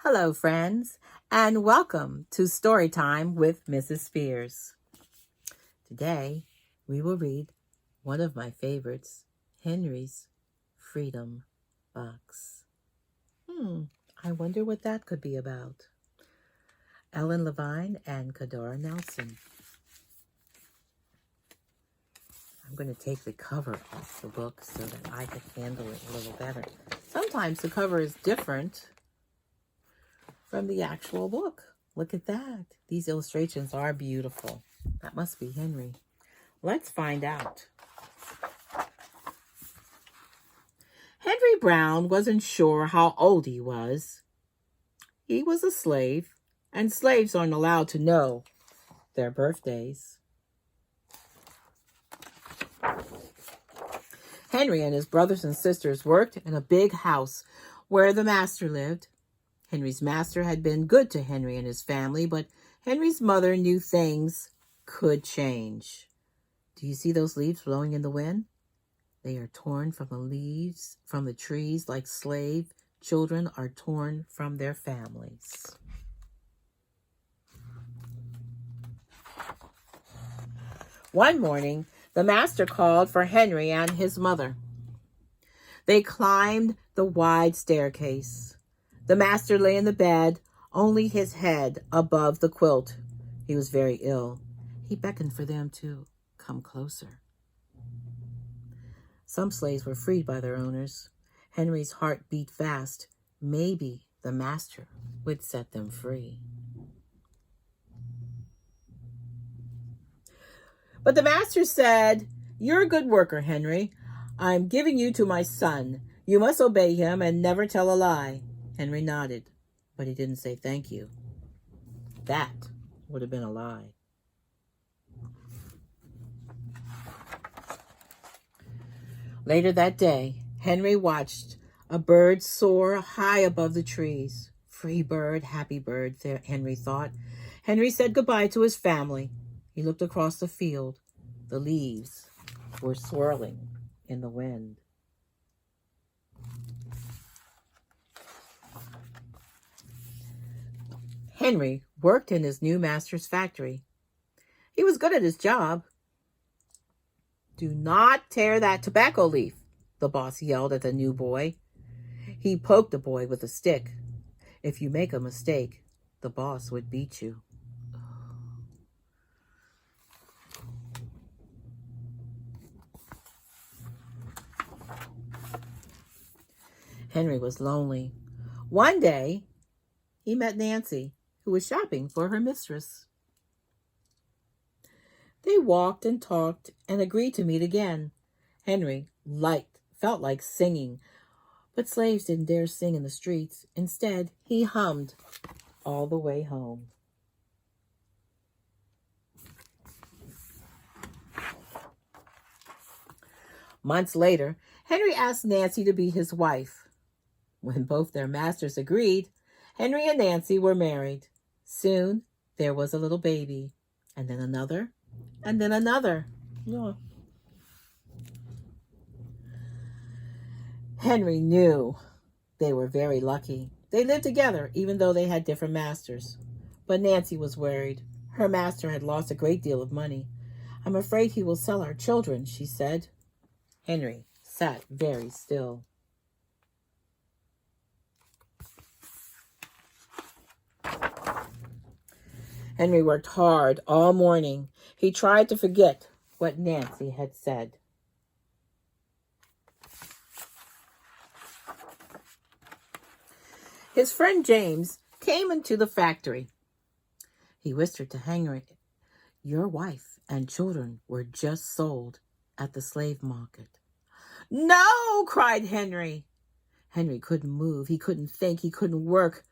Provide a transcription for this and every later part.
Hello, friends, and welcome to Storytime with Mrs. Spears. Today, we will read one of my favorites, Henry's Freedom Box. I wonder what that could be about. Ellen Levine and Kadora Nelson. I'm going to take the cover off the book so that I can handle it a little better. Sometimes the cover is different from the actual book. Look at that. These illustrations are beautiful. That must be Henry. Let's find out. Henry Brown wasn't sure how old he was. He was a slave, and slaves aren't allowed to know their birthdays. Henry and his brothers and sisters worked in a big house where the master lived. Henry's master had been good to Henry and his family, but Henry's mother knew things could change. Do you see those leaves blowing in the wind? They are torn from the leaves from the trees like slave children are torn from their families. One morning, the master called for Henry and his mother. They climbed the wide staircase. The master lay in the bed, only his head above the quilt. He was very ill. He beckoned for them to come closer. Some slaves were freed by their owners. Henry's heart beat fast. Maybe the master would set them free. But the master said, "You're a good worker, Henry. I'm giving you to my son. You must obey him and never tell a lie." Henry nodded, but he didn't say thank you. That would have been a lie. Later that day, Henry watched a bird soar high above the trees. Free bird, happy bird, Henry thought. Henry said goodbye to his family. He looked across the field. The leaves were swirling in the wind. Henry worked in his new master's factory. He was good at his job. "Do not tear that tobacco leaf," the boss yelled at the new boy. He poked the boy with a stick. If you make a mistake, the boss would beat you. Henry was lonely. One day, he met Nancy, who was shopping for her mistress. They walked and talked and agreed to meet again. Henry felt like singing, but slaves didn't dare sing in the streets. Instead, he hummed all the way home. Months later, Henry asked Nancy to be his wife. When both their masters agreed, Henry and Nancy were married. Soon, there was a little baby, and then another, and then another. Oh. Henry knew they were very lucky. They lived together, even though they had different masters. But Nancy was worried. Her master had lost a great deal of money. "I'm afraid he will sell our children," she said. Henry sat very still. Henry worked hard all morning. He tried to forget what Nancy had said. His friend James came into the factory. He whispered to Henry, "Your wife and children were just sold at the slave market." "No!" cried Henry. Henry couldn't move. He couldn't think. He couldn't work.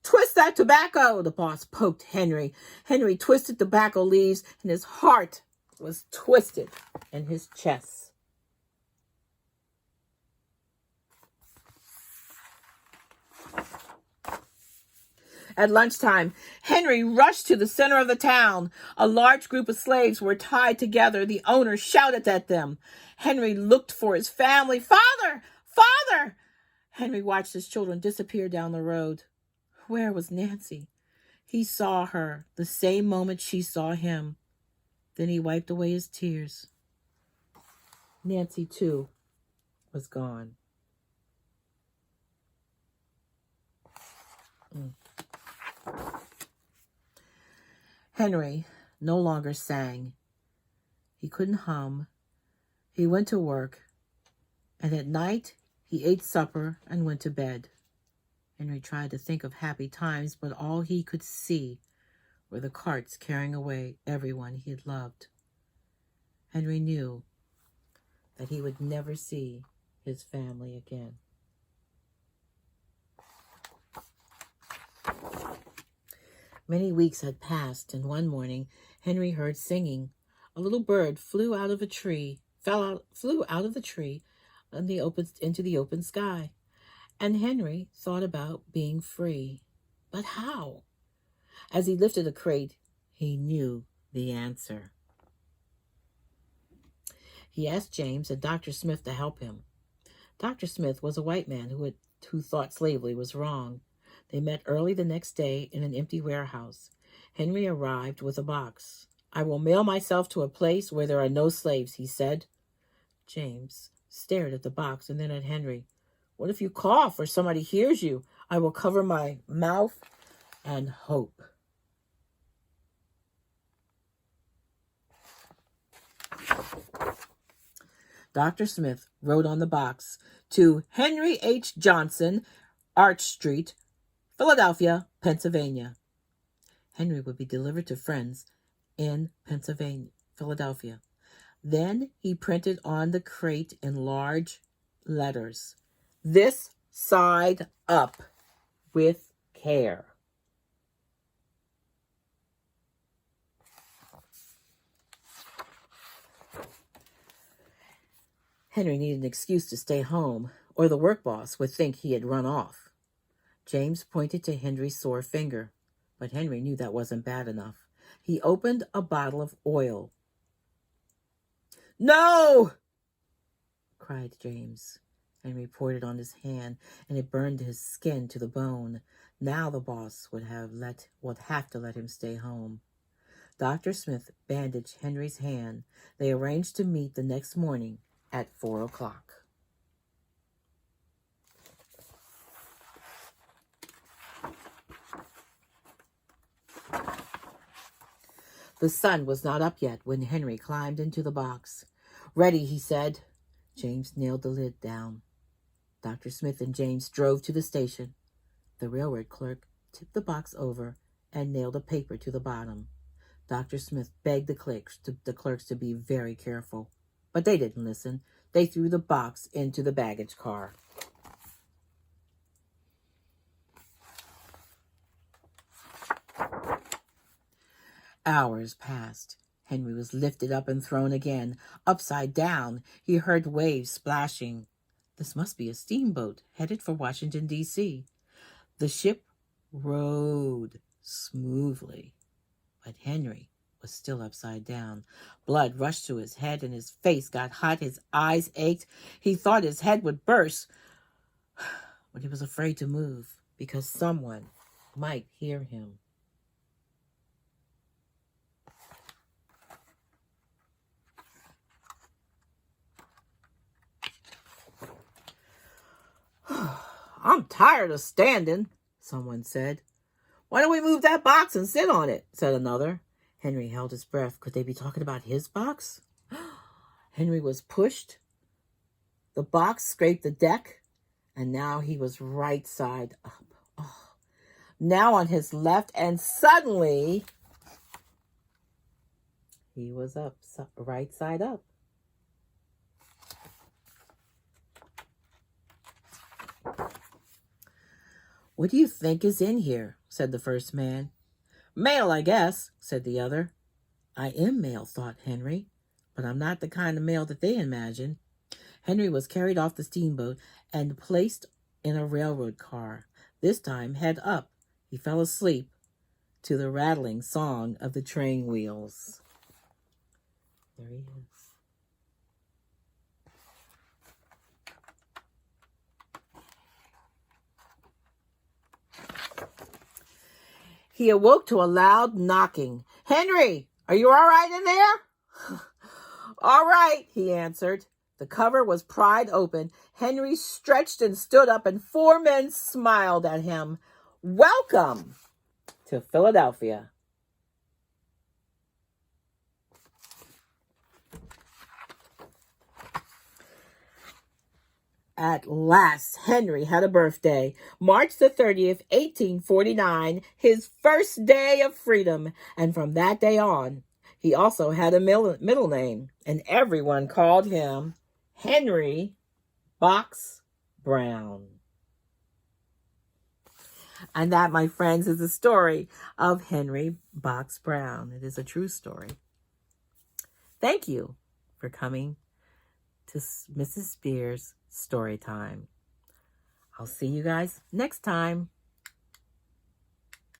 "Twist that tobacco!" the boss poked Henry. Henry twisted tobacco leaves, and his heart was twisted in his chest. At lunchtime, Henry rushed to the center of the town. A large group of slaves were tied together. The owner shouted at them. Henry looked for his family. "Father! Father!" Henry watched his children disappear down the road. Where was Nancy? He saw her the same moment she saw him. Then he wiped away his tears. Nancy, too, was gone. Henry no longer sang. He couldn't hum. He went to work, and at night he ate supper and went to bed. Henry tried to think of happy times, but all he could see were the carts carrying away everyone he had loved. Henry knew that he would never see his family again. Many weeks had passed, and one morning Henry heard singing. A little bird flew out of the tree into the open sky. And Henry thought about being free. But how? As he lifted a crate, he knew the answer. He asked James and Dr. Smith to help him. Dr. Smith was a white man who thought slavery was wrong. They met early the next day in an empty warehouse. Henry arrived with a box. "I will mail myself to a place where there are no slaves," he said. James stared at the box and then at Henry. "What if you cough or somebody hears you? I will cover my mouth and hope." Dr. Smith wrote on the box, "To Henry H. Johnson, Arch Street, Philadelphia, Pennsylvania." Henry would be delivered to friends in Philadelphia. Then he printed on the crate in large letters, "This side up, with care." Henry needed an excuse to stay home, or the work boss would think he had run off. James pointed to Henry's sore finger, but Henry knew that wasn't bad enough. He opened a bottle of oil. "No!" cried James. Henry poured it on his hand, and it burned his skin to the bone. Now the boss would have to let him stay home. Dr. Smith bandaged Henry's hand. They arranged to meet the next morning at 4 o'clock. The sun was not up yet when Henry climbed into the box. "Ready," he said. James nailed the lid down. Dr. Smith and James drove to the station. The railroad clerk tipped the box over and nailed a paper to the bottom. Dr. Smith begged the clerks to be very careful, but they didn't listen. They threw the box into the baggage car. Hours passed. Henry was lifted up and thrown again. Upside down, he heard waves splashing. This must be a steamboat headed for Washington, D.C. The ship rode smoothly, but Henry was still upside down. Blood rushed to his head and his face got hot. His eyes ached. He thought his head would burst, but he was afraid to move because someone might hear him. "I'm tired of standing," someone said. "Why don't we move that box and sit on it?" said another. Henry held his breath. Could they be talking about his box? Henry was pushed. The box scraped the deck, and now he was right side up. Oh. Now on his left, and suddenly he was right side up. "What do you think is in here?" said the first man. "Mail, I guess," said the other. "I am mail," thought Henry, "but I'm not the kind of mail that they imagine." Henry was carried off the steamboat and placed in a railroad car. This time, head up, he fell asleep to the rattling song of the train wheels. There he is. he awoke to a loud knocking. "Henry, are you all right in there?" "All right," he answered. The cover was pried open. Henry stretched and stood up, and 4 men smiled at him. "Welcome to Philadelphia." At last, Henry had a birthday. March the 30th, 1849, his first day of freedom. And from that day on, he also had a middle name, and everyone called him Henry Box Brown. And that, my friends, is the story of Henry Box Brown. It is a true story. Thank you for coming to Mrs. Spears' Story Time. I'll see you guys next time.